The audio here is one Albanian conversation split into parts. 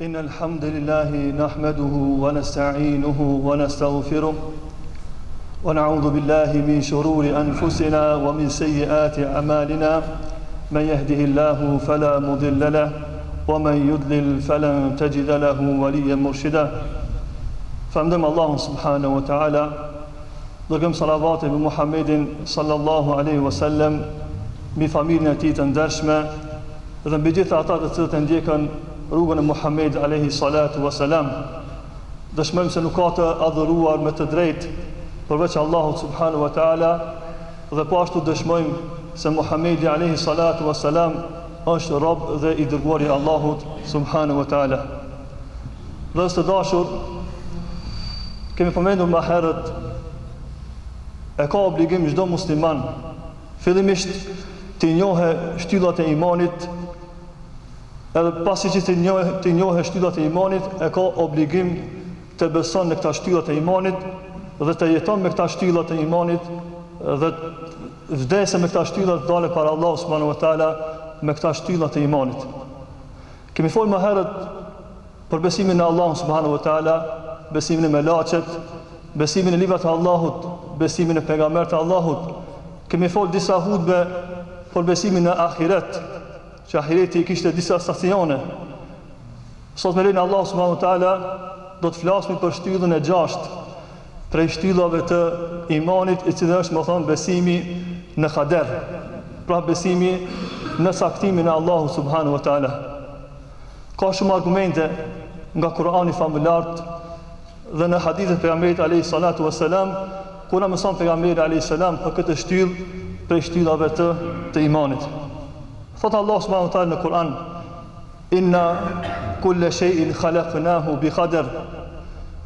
إن الحمد لله نحمده ونستعينه ونستغفره ونعوذ بالله من شرور أنفسنا ومن سيئات أعمالنا من يهده الله فلا مضل له ومن يضلل فلن تجد له وليا مرشدا فأمدم الله سبحانه وتعالى dërgëm salavatet me Muhammedin sallallahu alaihi wasallam, mbi familjen e tij të ndershme dhe mbi gjithë ata të cilët e ndjekën rrugën e Muhammedit alaihi salatu wasalam. Dëshmojmë se nuk ka të adhuruar me të drejtë përveç Allahut subhanahu wa taala dhe po ashtu dëshmojmë se Muhammedi alaihi salatu wasalam është rob dhe i dërguari i Allahut subhanahu wa taala. Dhe të dashur, kemi përmendur më herët, e ka obligim çdo musliman fillimisht të njohë shtyllat e imanit, edhe pasi që të njohë shtyllat e imanit, e ka obligim të beson në këta shtyllat e imanit dhe të jeton me këta shtyllat e imanit dhe vdesë me këta shtyllat, dalë para Allahu subhanahu wa taala me këta shtyllat e imanit. Kemi folur më herët për besimin në Allahun subhanahu wa taala, besimin në melaqet, besimin në librat e Allahut, besimin në pejgamberët e Allahut. Kemi folur disa hutbe për besimin në ahiret, që ahireti kishte disa stacione. Sot me lenin Allahu subhanahu wa taala do të flasim për shtyllën e 6 prej shtyllave të imanit, i cili është, më thonë, besimi në kader, pra besimi në saktimin e Allahu subhanahu wa taala. Ka shumë argumente nga Kurani famulart dhe në hadithet pejgamberit alayhi salatu wassalam, ku na mëson pejgamberi alayhi salam për këtë shtyllë prej shtyllave të imanit. Thot Allah subhanahu wa taala në Kur'an: "Inna kulla shay'in khalaqnahu bi qadar."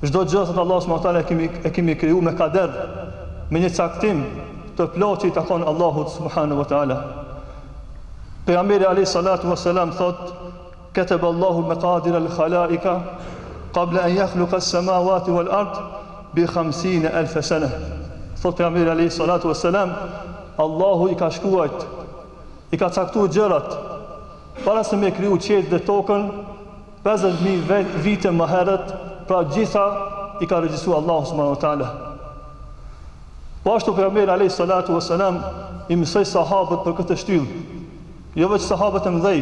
Çdo gjë, thot Allah subhanahu wa taala, e kemi krijuar me kader, me një caktim të plotë që i takon Allahut subhanahu wa taala. Pejgamberi alayhi salatu wassalam thot: "Kataba Allahu al-maqadir al-khalaiqa qabla an yakhluqa as-samawati wal-ard bi 50,000 sana." Thot pejgamberi alayhi salatu wassalam, Allahu i ka shkruar, i ka caktuar gjërat para se me kriju qiellin dhe tokën 50,000 vite më herët, pra gjitha i ka regjistruar Allahu subhanahu wa taala. Po ashtu pejgamberi alayhi salatu wassalam i mësoi sahabët për këtë shtyllë, jo vetëm sahabët e mëdhej.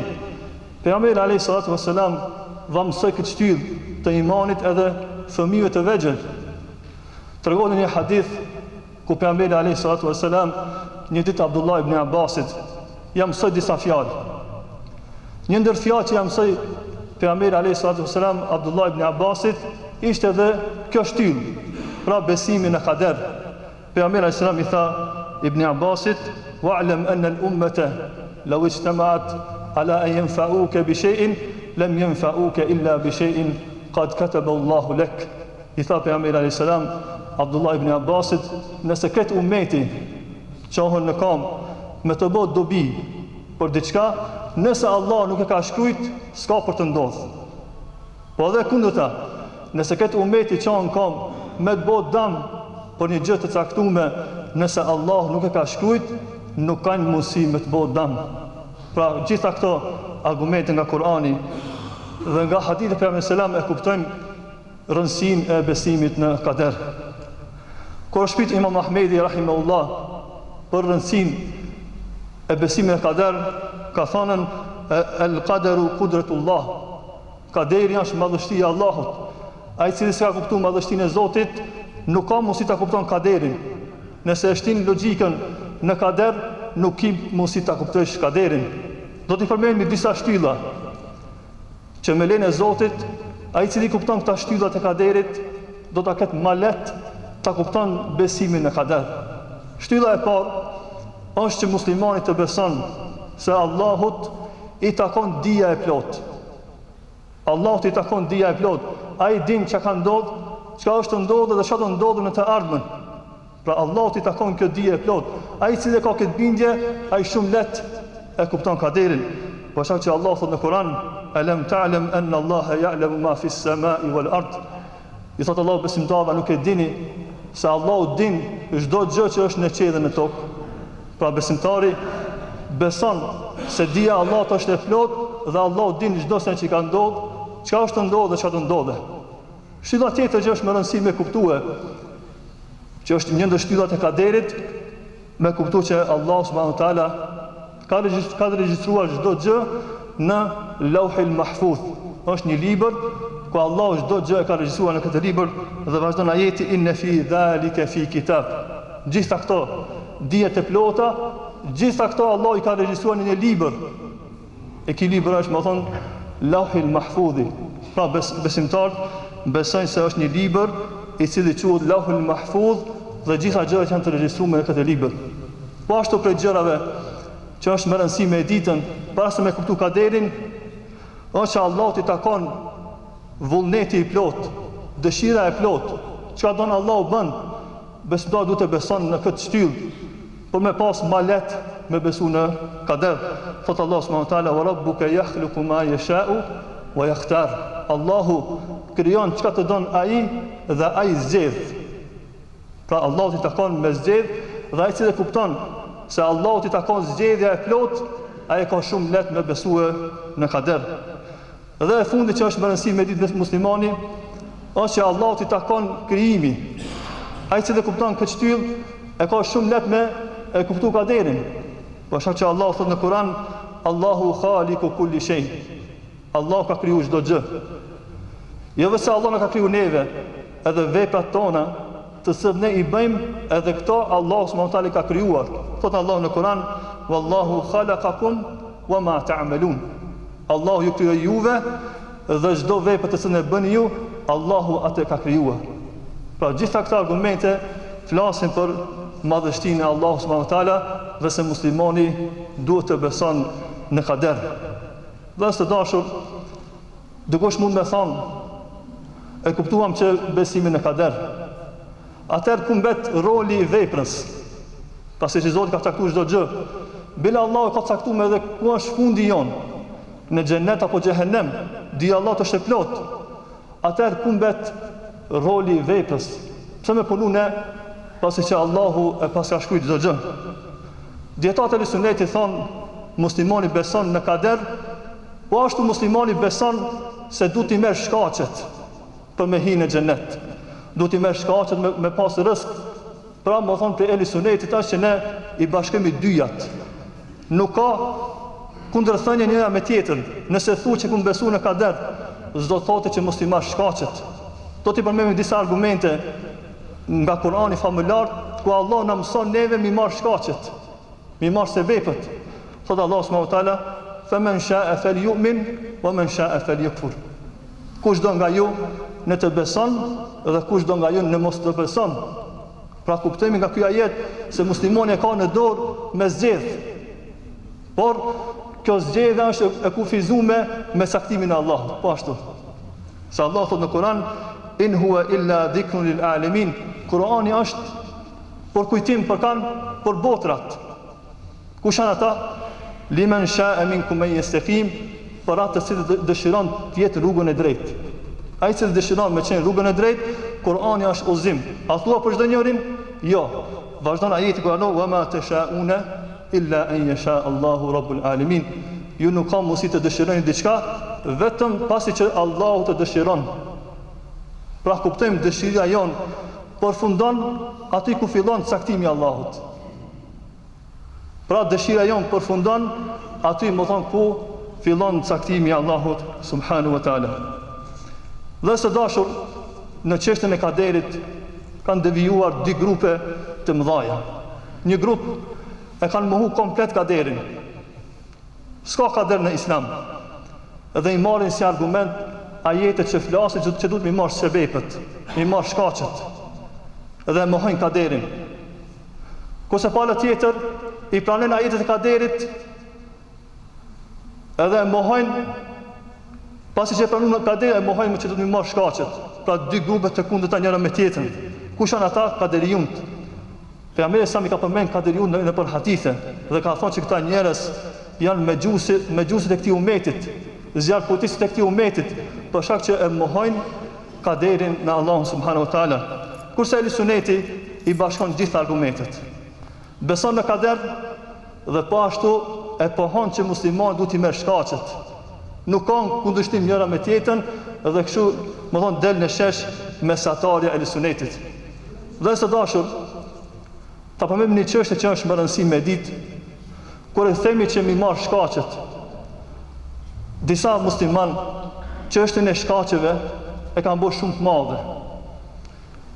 Pejgamberi alayhi salatu wassalam dha mësoi këtë shtyllë të imanit edhe fëmijëve të vegjël. Tregon një hadith ku pejgamberi alayhi salatu wassalam një ditë Abdullah ibn Abbasit ja mësoi disa fjalë. Një ndër fjalët që ja mësoi pejgamberi alayhi salatu wassalam Abdullah ibn Abbasit ishte edhe kjo shtyllë, pra besimi në kader. Pejgamberi alayhi salam i tha Ibn Abbasit: "Wa'lam anna al-ummata law ijtama'at ala an yanfa'uka bi shay'in lam yanfa'uka illa bi shay'in qad kataba Allahu lak." I tha pejgamberi alayhi salam Abdullah ibn Abbasit: "Nëse këtë ummeti qohën në kam me të bëjë dobi për diçka, nëse Allah nuk e ka shkruajt, s'ka për të ndodhur. Po edhe kundërta, nëse këtë ummeti qohën në kam me të bëjë dëm për një gjë të caktuar, nëse Allah nuk e ka shkruajt, nuk kanë mundësi me të bëjë dëm." Pra gjitha këto argumente nga Kurani dhe nga hadithe e pejgamberit selam e kuptojmë rëndësinë e besimit në kader. Kur shpit Imam Ahmedi rahimahullah për rëndësinë e besimit në kader, ka thënë: "El-qadaru qudratullah." Kaderi është madhështia e Allahut. Ai i cili s'ka kuptuar madhështinë e Zotit, nuk ka mundësi ta kupton kaderin. Nëse e shtin logjikën në kader, nuk ki mundësi ta kuptosh kaderin. Do t'i përmendim disa shtylla që me lejen e Zotit, ai i cili kupton këta shtyllat e kaderit, do ta ketë më lehtë ta kupton besimin në kader. Shtylla e parë është që muslimani të beson se Allahut i takon dija e plot. Allahut i takon dija e plot. Ai din çka ka ndodhur, çka është ndodhur dhe çka do ndodhë në të ardhmen. Pra Allahut i takon kjo dija e plot. Ai i cili ka këtë bindje, ai shumë lehtë e kupton kaderin. Po shaq që Allah thot në Kur'an: "Alam ta'lam anna Allaha ya'lamu ma fi as-sama'i wal ard." I thot Allah besimtarëve, nuk e dini se Allahu din çdo gjë që është në qiell dhe në tokë. Pra besimtari beson se dija e Allahut është e plot dhe Allahu din çdo gjë që ka ndodhur çka është të ndodhe, çka të ndodhe. Shtylla tjetër që është më rëndësi me kuptue, që është një ndër shtyllat e kaderit, me kuptu që Allah subhanahu wa taala ka regjistruar çdo gjë në Lauhul Mahfuz. Është një libër ku Allah çdo gjë e ka regjistruar në këtë libër dhe vazhdon ajeti inna fi dhalika fi kitab. Gjitha këto dijet e plota, gjitha këto Allah i ka regjistruar në një libër. E ky libër është, më thonë, Lauhul Mahfuz. Pra besimtarët besojnë se është një libër i cili quhet Lauhul Mahfuz dhe gjitha gjërat janë të regjistruar në këtë libër. Po ashtu për gjërave që është më rëndësi me ditën, para se me kuptu kaderin, është që Allah t'i takon vullneti i plot, dëshira e plot, çka don Allah u bën, besimtar duhet të beson në këtë shtyllë, por me pas ma let me besu në kader. Thot Allah subhanahu wa taala wa rabbuka yakhluqu ma yasha'u wa yakhtar. Allahu krijon çka të don ai dhe ai zgjedh. Pra Allah t'i takon me zgjedh dhe ai që kupton se Allah t'i takon zgjedhja e plot, ai ka shumë let me besue në kader. Dhe e fundi që është më rëndësi me ditë muslimani, është që Allah t'i takon krijimi. Ai që kupton këtë shtyllë, e ka shumë let me e kuptu kaderin. Për shkak që Allah thot në Kur'an, Allahu khaliqu kulli shay. Allah ka kriju çdo gjë. Jo vetëm Allah na ka kriju neve, edhe veprat tona, të cilat ne i bëjmë, edhe këto Allah subhanahu wa taala ka krijuar. Thot Allah në Kur'an, wallahu khalaqakum wama ta'malun. Allah ju krijoi juve dhe çdo vepër të cilën e bëni ju, Allahu atë ka krijuar. Pra gjitha këto argumente flasin për madhështinë e Allahut subhanahu wa taala dhe se muslimani duhet të beson në kader. Dhe së dashur, dikush mund me thonë, e kuptuam që besimin në kader. Atëherë ku mbet roli i veprës? Pasi që Zoti ka caktuar çdo gjë. Bila Allahu ka caktuar edhe ku është fundi jon, në xhenet apo xhehenem, di Allah është e plot. Atëherë ku mbet roli i veprës? Pse me punu ne pasi që Allahu e pas ka shkruar çdo gjë? Dietatët e sunetit thonë, muslimani beson në kader, po ashtu muslimani beson se du t'i merr shkaqet për me hinë në xhenet. Du t'i merr shkaqet me pas rrezik. Pra më thonë për eli sunetit është që ne i bashkëmi dyjat. Nuk ka kundërthënie njëra me tjetrën. Nëse thu që ku besu në kader, s'do thotë që mos t'i marr shkaqet. Do t'i përmendem disa argumente nga Kurani famullar, ku Allah na mëson neve mi marr shkaqet, mi marr sebepet. Thot Allah subhanahu wa taala, "Faman sha'a falyu'min wa man sha'a falyakfur." Kush do nga ju në të beson dhe kush do nga ju në mos të beson. Pra kuptojmë nga ky ajet se muslimani e ka në dorë me zgjedh. Por kjo zgjedhja është e kufizuar me saktimin e Allahut. Po ashtu. Se Allah thot në Kur'an, "In huwa illa dhikrun lil alamin." Kur'ani është për kujtim për botrat. Kush janë ata? Liman sha'a minkum an yastaqim, për atë që dëshiron të jetë rrugën e drejtë. Ai që dëshiron me qenë rrugën e drejtë, Kur'ani është udhëzim. A thua për çdo njërin? Jo. Vazhdon ajeti Kur'ani, "Wa ma tasha'una illa an yasha Allahu rabbul alamin." Ju nuk ka mundësi të dëshironi diçka vetëm pasi që Allahu të dëshiron. Pra kuptojmë dëshira jon përfundon aty ku fillon caktimi i Allahut. Pra dëshira jon përfundon aty, më thon, ku fillon caktimi i Allahut subhanahu wa taala. Dhe së dashur, në çështën e kaderit kanë devijuar dy grupe të mëdha. Një grup e kanë mohu komplet kaderin. S'ka kader në Islam. Edhe i marrin si argument ajetet që flasin që duhet mi marrë sebepet, mi marrë shkaqet. Edhe e mohojnë kaderin. Kurse palë tjetër i pranojnë ajetet e kaderit edhe e mohojnë, pasi që e pranojnë kaderin, e mohojnë që duhet mi marrë shkaqet. Pra dy grupe të kundërta njëra me tjetrën. Kush janë ata? Kaderijunt. Pejgamberi sa mi ka përmend kaderijunt në për hadithe dhe ka thonë që këta njerëz janë mexhusit e këtij umetit, zjarrputisit e këtij umetit, për shkak që e mohojnë kaderin në Allahun subhanahu wa taala. Kurse ehli suneti i bashkon gjithë argumentet. Beson në kader dhe po ashtu e pohon që muslimani duhet i merr shkaqet. Nuk ka kundërshtim njëra me tjetrën dhe kështu, më thonë, del në shesh mesatarja e sunetit. Dhe së dashur, ta përmendem një çështje që është më rëndësi me ditë, kur e themi që mi marr shkaqet. Disa musliman çështjen e shkaqeve e kanë bërë shumë të madhe.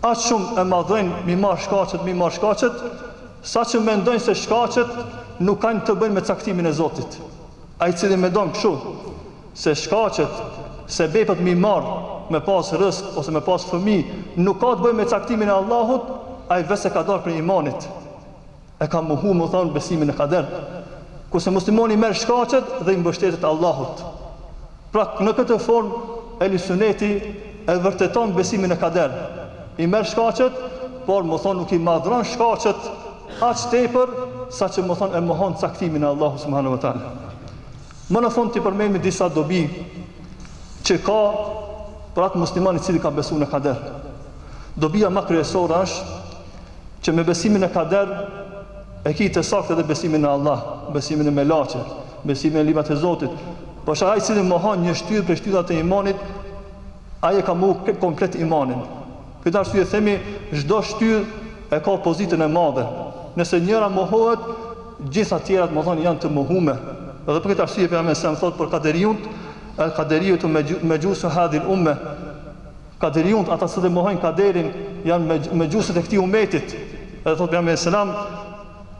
Aq shumë e madhojnë mi marr shkaqet, saqë mendojnë se shkaqet nuk kanë të bëjnë me caktimin e Zotit. Ai cili mendon kështu, se shkaqet, sebepet mi marr me pas rësk ose me pas fëmijë, nuk ka të bëjë me caktimin e Allahut, ai vetë ka dalë për imanit. E ka mohu, më thonë, besimin e kader. Kurse muslimani merr shkaqet dhe i mbështetet Allahut. Pra në këtë formë Ehli Sunneti e vërteton besimin e kader. I merr shkaqet, por më thonë nuk i madhron shkaqet aq tepër saqë më thonë e mohon caktimin e Allahut subhanahu wa taala. Më në fund të përmendemi disa dobi që ka për atë musliman i cili ka besuar në kader. Dobia më kryesore është që me besimin e kader e ki të saktë edhe besimin në Allah, besimin në melaqe, besimin në librat e Zotit. Por ai i cili mohon një shtyrë për shtyllat e imanit, ai e ka mohu komplet imanin. Për të arsye themi, çdo shtyrë e ka pozitën e madhe. Nëse njëra mohohet, gjitha tjerat më thonë janë të mohume. Dhe për këtë arsye pejgamberi sa më thotë për kaderiunt, el kaderiyatu majusu hadhihi al-umma. Kaderiunt, ata që mohojnë kaderin, janë majusët e këtij umetit. Edhe thotë pejgamberi selam,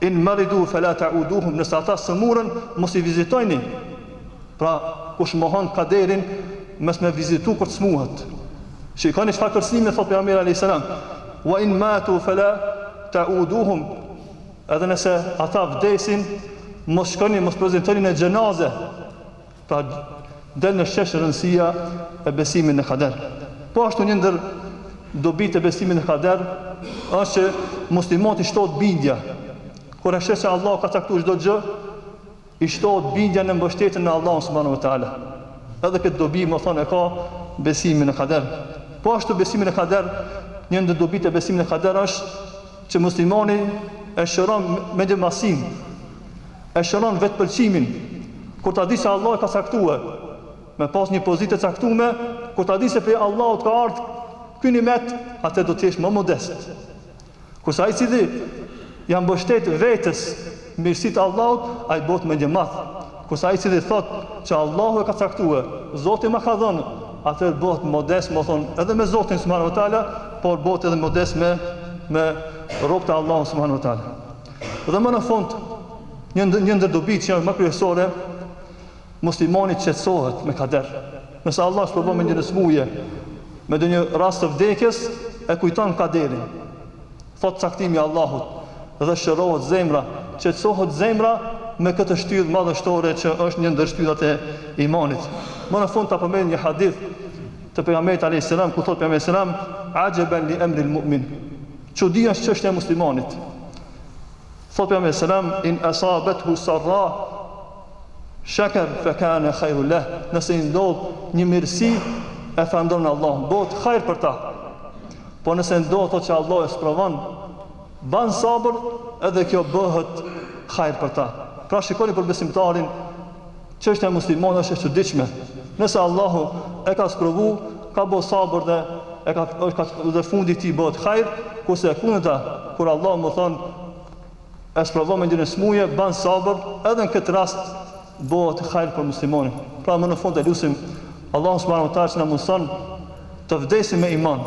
in maridu fala ta'uduhum, nëse ata sëmurën, mos i vizitojni. Pra, kush mohon kaderin, mes me vizitu kur të smuhet. Shikoni çfarë kërcënimi thotë pejgamberi alayhis salam, wa in matu fala ta'uduhum, edhe nëse ata vdesin, mos shkoni, mos prezantoni në xhenaze. Pra, del në shesh rëndësia e besimin në kader. Po ashtu një ndër dobit e besimin në kader është që muslimani shtohet bindja. Kur e sheh se Allah ka caktuar çdo gjë, i shtohet bindja në mbështetjen e Allahut subhanahu wa taala. Edhe këtë dobi më thonë e ka besimin në kader. Po ashtu besimin në kader, një ndër dobit e besimin në kader është që muslimani e shëron mendjemasin, e shëron vetpëlqimin. Kur ta di se Allah ka caktuar me pas një pozitë të caktuar, kur ta di se prej Allahut ka ardhur ky nimet, atë do të jesh më modest. Kurse ai cili janë mbështet vetes mirësitë e Allahut, ai bëhet më i madh. Kurse ai cili thotë që Allahu e ka caktuar, Zoti më ka dhënë, atë bëhet modest, më thon, edhe me Zotin subhanahu wa taala, por bëhet edhe modest me robët e Allahut subhanahu wa taala. Dhe më në fund, një ndër dobit që janë më kryesore, muslimani qetësohet me kader. Nëse Allah sprovon me një smuje, me një rast të vdekjes, e kujton kaderin. Thot caktimi i Allahut dhe shërohet zemra, qetësohet zemra me këtë shtyrë madhështore që është një ndër shtyllat e imanit. Më në fund ta përmend një hadith të pejgamberit alayhis salam, ku thot pejgamberi selam, ajaban li amri al-mu'min. Çudi është çështja e muslimanit. Thot pejgamberi selam, in asabathu sarra shakar fa kana khairul lah. Nëse i ndodh një mirësi, e falëndon Allahun, bëhet hajër për ta. Po nëse ndodh thotë që Allah e sprovon, ban sabër, edhe kjo bëhet hajër për ta. Pra shikoni për besimtarin, çështja e muslimanit është e çuditshme. Nëse Allahu e ka sprovu, ka bë sabër dhe fundi i tij bëhet hajër, kurse kundërta, kur Allah më thon e sprovon me një smuje, ban sabër, edhe në këtë rast bëhet hajër për muslimanin. Pra më në fund e lutim Allahu subhanahu wa taala që na mëson të vdesim me iman.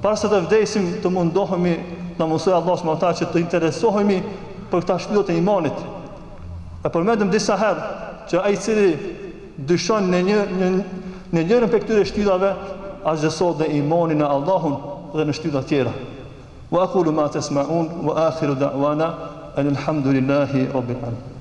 Para se të vdesim, të mundohemi, na mësoj Allahu subhanahu wa taala që të interesohemi për këta shtyllët e imanit. E përmendëm disa herë që ai i cili dyshon në njërin prej këtyre shtyllave, azhësohet në imanin e Allahut dhe në shtylla tjera. Wa aqulu ma tasma'un wa akhiru da'wana alhamdulillahi rabbil alamin.